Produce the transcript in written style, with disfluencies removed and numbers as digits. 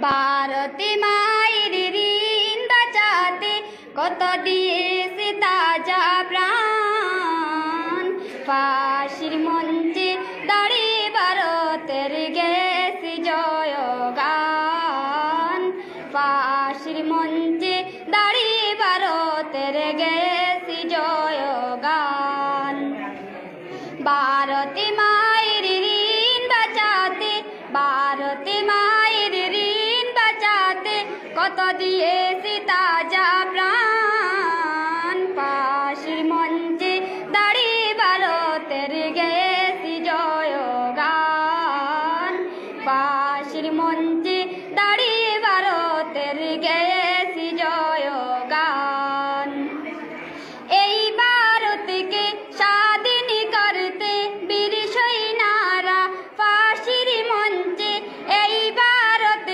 ভারতে মায়ের ঋণ বাঁচাতে কত দিয়েছে তাজা প্রাণ। ফাঁসির মঞ্চে দাঁড়িয়ে ভারতের গেছে জয়গান। ফাঁসির মঞ্চে দাঁড়িয়ে ভারতের গেছে জয়গান। ভারতে মায়ের ঋণ বাঁচাতে, ভারতে মায়ের ঋণ বাঁচাতে কত দিয়েছি তাজা প্রাণ। ফাঁসির মঞ্চে দাঁড়িয়ে ভারতের গেছি জয়গান। ফাঁসির মঞ্চে দাঁড়িয়ে ভারতের